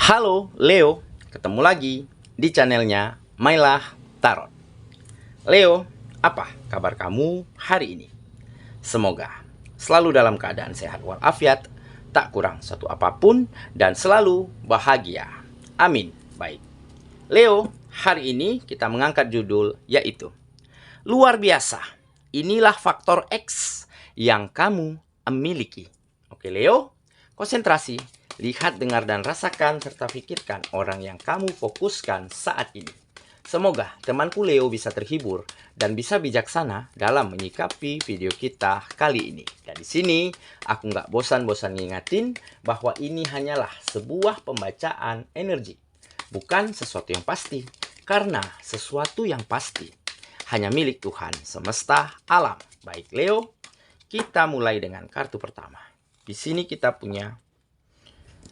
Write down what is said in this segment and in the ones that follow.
Halo Leo, ketemu lagi di channelnya Mailah Tarot. Leo, apa kabar kamu hari ini? Semoga selalu dalam keadaan sehat walafiat, tak kurang satu apapun, dan selalu bahagia. Amin. Baik, Leo, hari ini kita mengangkat judul yaitu luar biasa, inilah faktor X yang kamu miliki. Oke Leo, konsentrasi. Lihat, dengar, dan rasakan, serta pikirkan orang yang kamu fokuskan saat ini. Semoga temanku Leo bisa terhibur dan bisa bijaksana dalam menyikapi video kita kali ini. Dan di sini aku nggak bosan-bosan ngingatin bahwa ini hanyalah sebuah pembacaan energi, bukan sesuatu yang pasti. Karena sesuatu yang pasti hanya milik Tuhan semesta alam. Baik Leo, kita mulai dengan kartu pertama. Di sini kita punya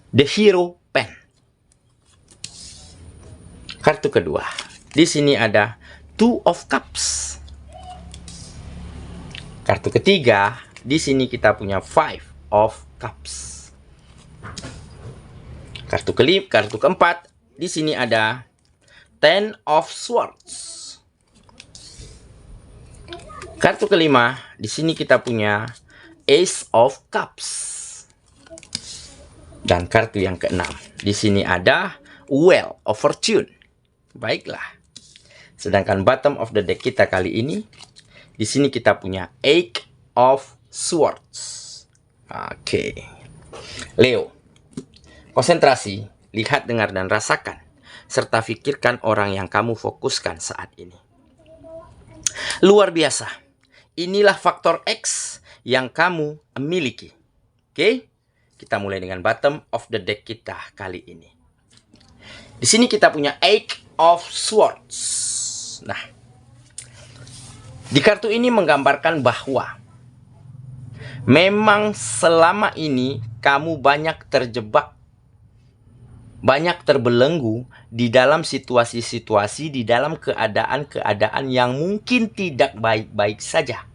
The Hero Pen. Kartu kedua. Di sini ada Two of Cups. Kartu ketiga, di sini kita punya Five of Cups. Kartu keempat, di sini ada Ten of Swords. Kartu kelima, di sini kita punya Ace of Cups. Dan kartu yang keenam, di sini ada Wheel of Fortune. Baiklah. Sedangkan bottom of the deck kita kali ini, di sini kita punya Eight of Swords. Oke. Leo, konsentrasi, lihat, dengar, dan rasakan, serta pikirkan orang yang kamu fokuskan saat ini. Luar biasa. Inilah faktor X yang kamu miliki. Oke? Kita mulai dengan bottom of the deck kita kali ini. Di sini kita punya Eight of Swords. Nah, di kartu ini menggambarkan bahwa memang selama ini kamu banyak terjebak, banyak terbelenggu di dalam situasi-situasi, di dalam keadaan-keadaan yang mungkin tidak baik-baik saja.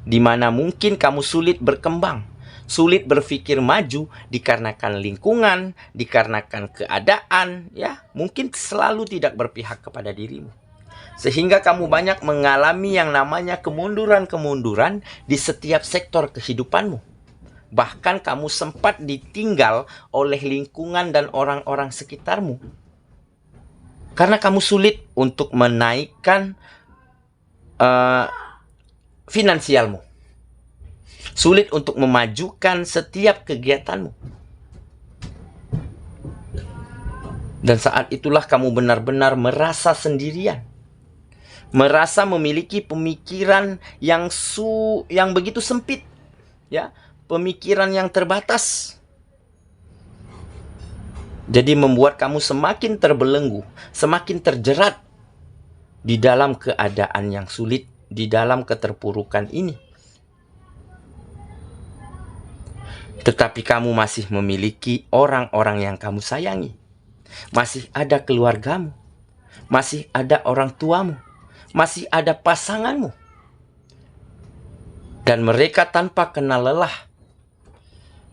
Di mana mungkin kamu sulit berkembang, sulit berpikir maju dikarenakan lingkungan, dikarenakan keadaan, ya, mungkin selalu tidak berpihak kepada dirimu. Sehingga kamu banyak mengalami yang namanya kemunduran-kemunduran di setiap sektor kehidupanmu. Bahkan kamu sempat ditinggal oleh lingkungan dan orang-orang sekitarmu. Karena kamu sulit untuk menaikkan finansialmu. Sulit untuk memajukan setiap kegiatanmu. Dan saat itulah kamu benar-benar merasa sendirian. Merasa memiliki pemikiran yang begitu sempit, ya, pemikiran yang terbatas. Jadi membuat kamu semakin terbelenggu, semakin terjerat di dalam keadaan yang sulit, di dalam keterpurukan ini. Tetapi kamu masih memiliki orang-orang yang kamu sayangi. Masih ada keluargamu. Masih ada orang tuamu. Masih ada pasanganmu. Dan mereka tanpa kenal lelah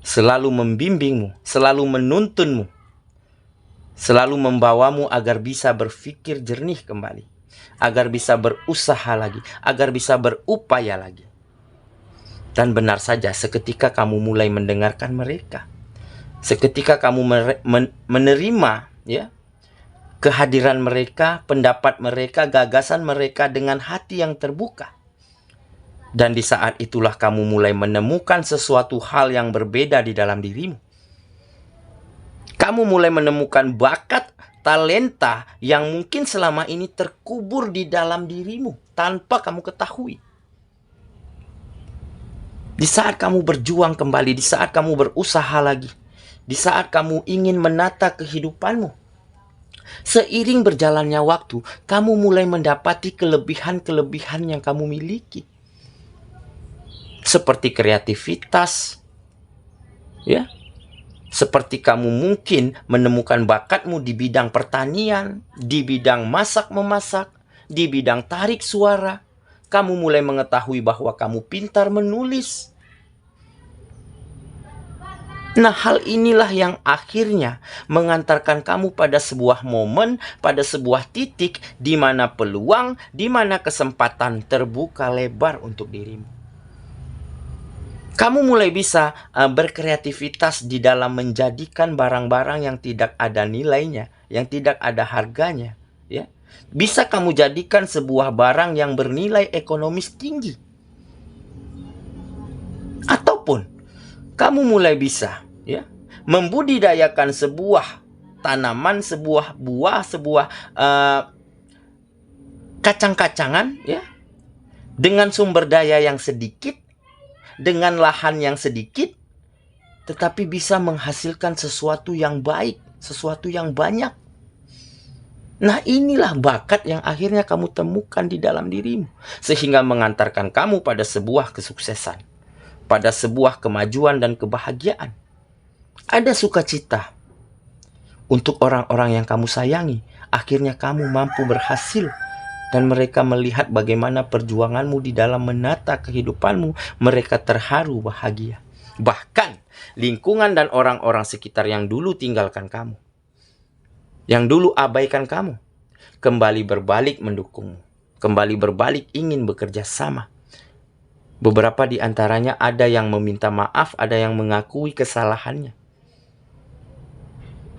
selalu membimbingmu, selalu menuntunmu, selalu membawamu agar bisa berpikir jernih kembali, agar bisa berusaha lagi, agar bisa berupaya lagi. Dan benar saja, seketika kamu mulai mendengarkan mereka, seketika kamu menerima, ya, kehadiran mereka, pendapat mereka, gagasan mereka dengan hati yang terbuka. Dan di saat itulah kamu mulai menemukan sesuatu hal yang berbeda di dalam dirimu. Kamu mulai menemukan bakat, talenta yang mungkin selama ini terkubur di dalam dirimu tanpa kamu ketahui. Di saat kamu berjuang kembali, di saat kamu berusaha lagi, di saat kamu ingin menata kehidupanmu, seiring berjalannya waktu, kamu mulai mendapati kelebihan-kelebihan yang kamu miliki. Seperti kreativitas, ya. Seperti kamu mungkin menemukan bakatmu di bidang pertanian, di bidang masak-memasak, di bidang tarik suara. Kamu mulai mengetahui bahwa kamu pintar menulis. Nah, hal inilah yang akhirnya mengantarkan kamu pada sebuah momen, pada sebuah titik di mana peluang, di mana kesempatan terbuka lebar untuk dirimu. Kamu mulai bisa berkreativitas di dalam menjadikan barang-barang yang tidak ada nilainya, yang tidak ada harganya, ya. Bisa kamu jadikan sebuah barang yang bernilai ekonomis tinggi. Ataupun kamu mulai bisa, ya, membudidayakan sebuah tanaman, sebuah buah, sebuah kacang-kacangan, ya, dengan sumber daya yang sedikit, dengan lahan yang sedikit, tetapi bisa menghasilkan sesuatu yang baik, sesuatu yang banyak. Nah, inilah bakat yang akhirnya kamu temukan di dalam dirimu, sehingga mengantarkan kamu pada sebuah kesuksesan, pada sebuah kemajuan dan kebahagiaan. Ada sukacita untuk orang-orang yang kamu sayangi. Akhirnya kamu mampu berhasil, dan mereka melihat bagaimana perjuanganmu di dalam menata kehidupanmu. Mereka terharu bahagia. Bahkan lingkungan dan orang-orang sekitar yang dulu tinggalkan kamu, yang dulu abaikan kamu, kembali berbalik mendukungmu, kembali berbalik ingin bekerja sama. Beberapa di antaranya ada yang meminta maaf, ada yang mengakui kesalahannya,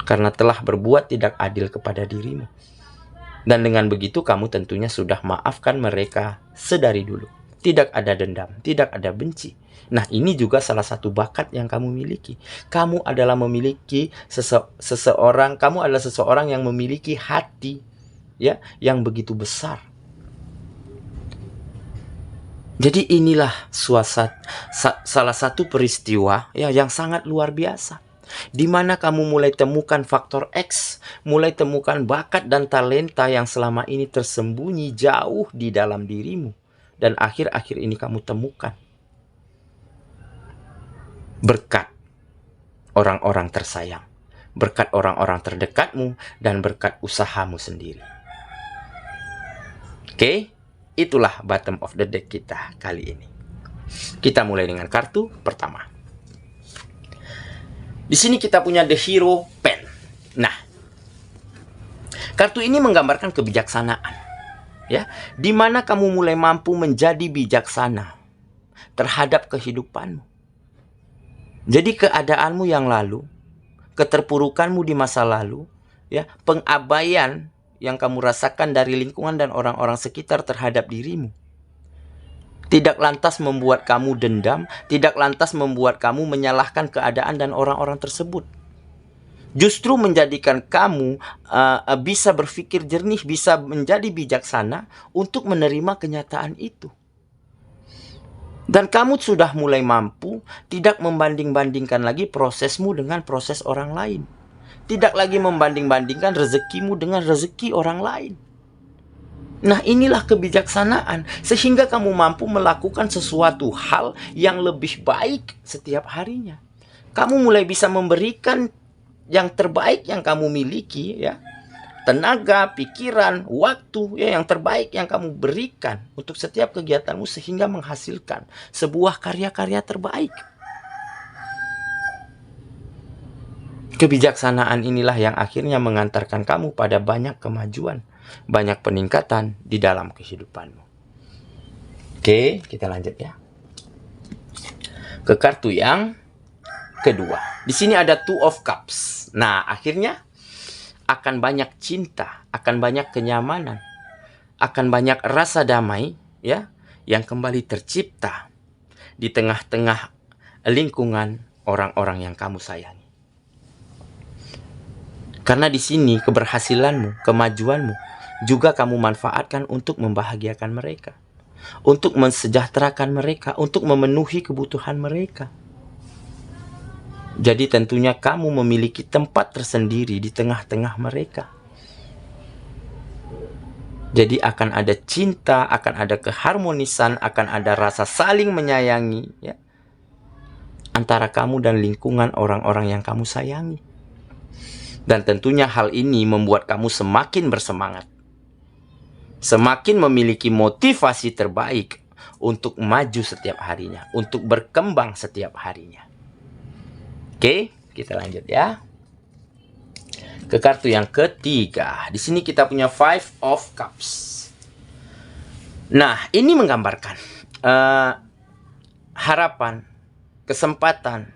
karena telah berbuat tidak adil kepada dirimu. Dan dengan begitu kamu tentunya sudah maafkan mereka sedari dulu. Tidak ada dendam, tidak ada benci. Nah, ini juga salah satu bakat yang kamu miliki. Kamu adalah memiliki kamu adalah seseorang yang memiliki hati, ya, yang begitu besar. Jadi inilah salah satu peristiwa, ya, yang sangat luar biasa, di mana kamu mulai temukan faktor X, mulai temukan bakat dan talenta yang selama ini tersembunyi jauh di dalam dirimu, dan akhir-akhir ini kamu temukan berkat orang-orang tersayang, berkat orang-orang terdekatmu, dan berkat usahamu sendiri. Oke, itulah bottom of the deck kita kali ini. Kita mulai dengan kartu pertama. Di sini kita punya The Hero Pen. Nah, kartu ini menggambarkan kebijaksanaan, ya, di mana kamu mulai mampu menjadi bijaksana terhadap kehidupanmu. Jadi keadaanmu yang lalu, keterpurukanmu di masa lalu, ya, pengabaian yang kamu rasakan dari lingkungan dan orang-orang sekitar terhadap dirimu, tidak lantas membuat kamu dendam, tidak lantas membuat kamu menyalahkan keadaan dan orang-orang tersebut. Justru menjadikan kamu bisa berpikir jernih, bisa menjadi bijaksana untuk menerima kenyataan itu. Dan kamu sudah mulai mampu tidak membanding-bandingkan lagi prosesmu dengan proses orang lain. Tidak lagi membanding-bandingkan rezekimu dengan rezeki orang lain. Nah, inilah kebijaksanaan, sehingga kamu mampu melakukan sesuatu hal yang lebih baik setiap harinya. Kamu mulai bisa memberikan yang terbaik yang kamu miliki, ya, tenaga, pikiran, waktu, ya, yang terbaik yang kamu berikan untuk setiap kegiatanmu, sehingga menghasilkan sebuah karya-karya terbaik. Kebijaksanaan inilah yang akhirnya mengantarkan kamu pada banyak kemajuan, banyak peningkatan di dalam kehidupanmu. Oke, kita lanjut ya. Ke kartu yang kedua. Di sini ada Two of Cups. Nah, akhirnya akan banyak cinta, akan banyak kenyamanan, akan banyak rasa damai, ya, yang kembali tercipta di tengah-tengah lingkungan orang-orang yang kamu sayangi. Karena di sini keberhasilanmu, kemajuanmu juga kamu manfaatkan untuk membahagiakan mereka, untuk mensejahterakan mereka, untuk memenuhi kebutuhan mereka. Jadi tentunya kamu memiliki tempat tersendiri di tengah-tengah mereka. Jadi akan ada cinta, akan ada keharmonisan, akan ada rasa saling menyayangi, ya, antara kamu dan lingkungan orang-orang yang kamu sayangi. Dan tentunya hal ini membuat kamu semakin bersemangat, semakin memiliki motivasi terbaik untuk maju setiap harinya, untuk berkembang setiap harinya. Oke, kita lanjut ya. Ke kartu yang ketiga. Di sini kita punya Five of Cups. Nah, ini menggambarkan harapan, kesempatan,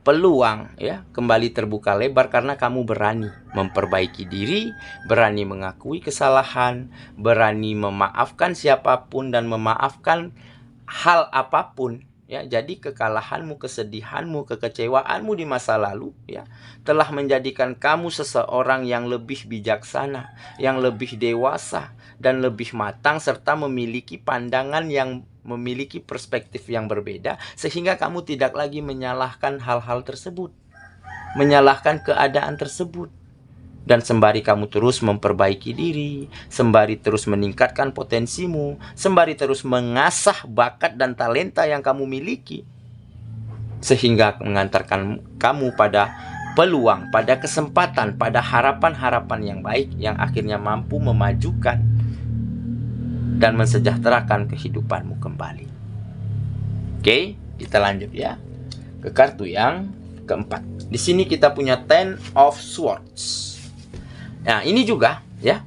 peluang ya kembali terbuka lebar karena kamu berani memperbaiki diri, berani mengakui kesalahan, berani memaafkan siapapun dan memaafkan hal apapun. Ya, jadi kekalahanmu, kesedihanmu, kekecewaanmu di masa lalu ya telah menjadikan kamu seseorang yang lebih bijaksana, yang lebih dewasa dan lebih matang serta memiliki pandangan yang memiliki perspektif yang berbeda sehingga kamu tidak lagi menyalahkan hal-hal tersebut, menyalahkan keadaan tersebut. Dan sembari kamu terus memperbaiki diri, sembari terus meningkatkan potensimu, sembari terus mengasah bakat dan talenta yang kamu miliki, sehingga mengantarkan kamu pada peluang, pada kesempatan, pada harapan-harapan yang baik yang akhirnya mampu memajukan dan mensejahterakan kehidupanmu kembali. Oke, kita lanjut ya ke kartu yang keempat. Di sini kita punya Ten of Swords. Nah, ini juga ya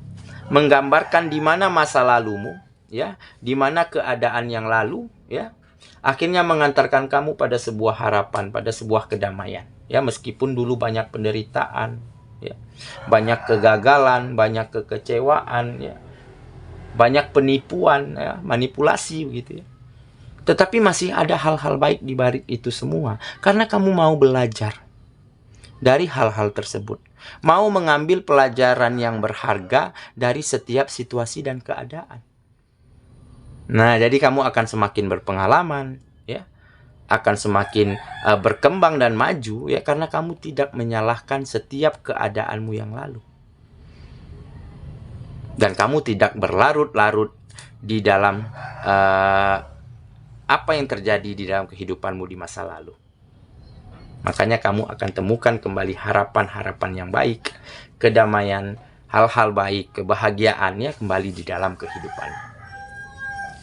menggambarkan di mana masa lalumu ya, di mana keadaan yang lalu ya akhirnya mengantarkan kamu pada sebuah harapan, pada sebuah kedamaian. Ya, meskipun dulu banyak penderitaan, ya, banyak kegagalan, banyak kekecewaan, ya, banyak penipuan, ya, manipulasi begitu ya. Tetapi masih ada hal-hal baik di balik itu semua karena kamu mau belajar dari hal-hal tersebut. Mau mengambil pelajaran yang berharga dari setiap situasi dan keadaan. Nah, jadi kamu akan semakin berpengalaman, ya, akan semakin berkembang dan maju, ya, karena kamu tidak menyalahkan setiap keadaanmu yang lalu. Dan kamu tidak berlarut-larut di dalam apa yang terjadi di dalam kehidupanmu di masa lalu. Makanya kamu akan temukan kembali harapan-harapan yang baik, kedamaian, hal-hal baik, kebahagiaannya kembali di dalam kehidupan.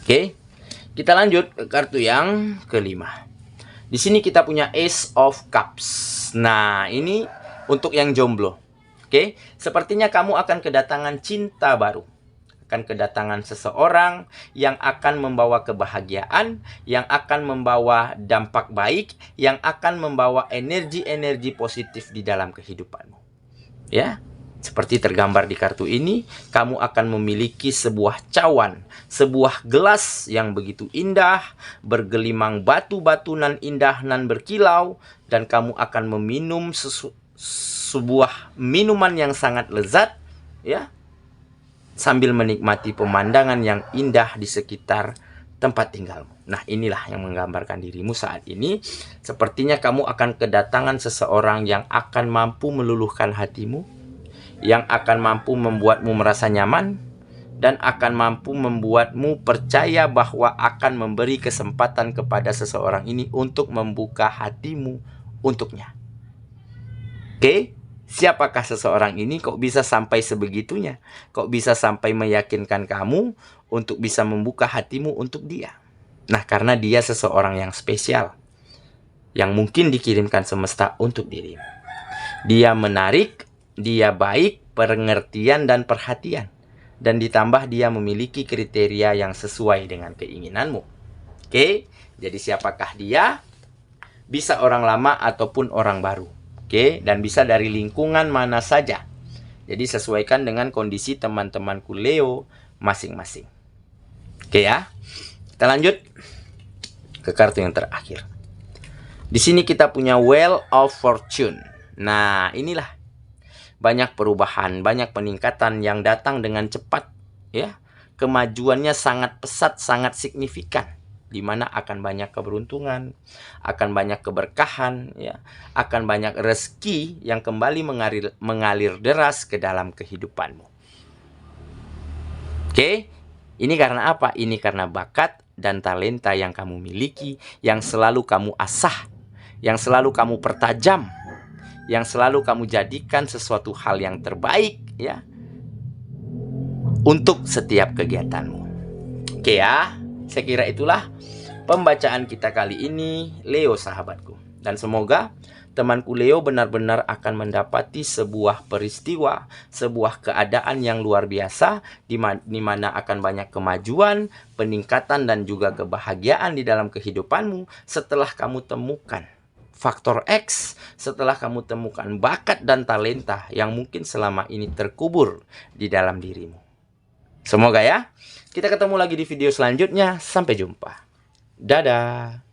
Oke, kita lanjut ke kartu yang kelima. Di sini kita punya Ace of Cups. Nah, ini untuk yang jomblo. Oke, sepertinya kamu akan kedatangan cinta baru. Akan kedatangan seseorang yang akan membawa kebahagiaan, yang akan membawa dampak baik, yang akan membawa energi-energi positif di dalam kehidupanmu. Ya, seperti tergambar di kartu ini, kamu akan memiliki sebuah cawan, sebuah gelas yang begitu indah, bergelimang batu-batunan indah nan berkilau, dan kamu akan meminum sebuah minuman yang sangat lezat, ya, sambil menikmati pemandangan yang indah di sekitar tempat tinggalmu. Nah, inilah yang menggambarkan dirimu saat ini. Sepertinya kamu akan kedatangan seseorang yang akan mampu meluluhkan hatimu, yang akan mampu membuatmu merasa nyaman, dan akan mampu membuatmu percaya bahwa akan memberi kesempatan kepada seseorang ini untuk membuka hatimu untuknya. Oke? Siapakah seseorang ini? Kok bisa sampai sebegitunya? Kok bisa sampai meyakinkan kamu untuk bisa membuka hatimu untuk dia? Nah, karena dia seseorang yang spesial, yang mungkin dikirimkan semesta untuk dirimu. Dia menarik, dia baik, pengertian dan perhatian. Dan ditambah dia memiliki kriteria yang sesuai dengan keinginanmu. Oke, jadi siapakah dia? Bisa orang lama ataupun orang baru. Oke, dan bisa dari lingkungan mana saja. Jadi sesuaikan dengan kondisi teman-temanku Leo masing-masing. Oke ya. Kita lanjut ke kartu yang terakhir. Di sini kita punya Wheel of Fortune. Nah, inilah banyak perubahan, banyak peningkatan yang datang dengan cepat, ya. Kemajuannya sangat pesat, sangat signifikan. Di mana akan banyak keberuntungan, akan banyak keberkahan, ya, akan banyak rezeki yang kembali mengalir deras ke dalam kehidupanmu. Oke, ini karena apa? Ini karena bakat dan talenta yang kamu miliki, yang selalu kamu asah, yang selalu kamu pertajam, yang selalu kamu jadikan sesuatu hal yang terbaik, ya, untuk setiap kegiatanmu. Oke ya, saya kira itulah pembacaan kita kali ini, Leo sahabatku. Dan semoga temanku Leo benar-benar akan mendapati sebuah peristiwa, sebuah keadaan yang luar biasa, di mana akan banyak kemajuan, peningkatan, dan juga kebahagiaan di dalam kehidupanmu setelah kamu temukan faktor X, setelah kamu temukan bakat dan talenta yang mungkin selama ini terkubur di dalam dirimu. Semoga ya. Kita ketemu lagi di video selanjutnya. Sampai jumpa. Dadah.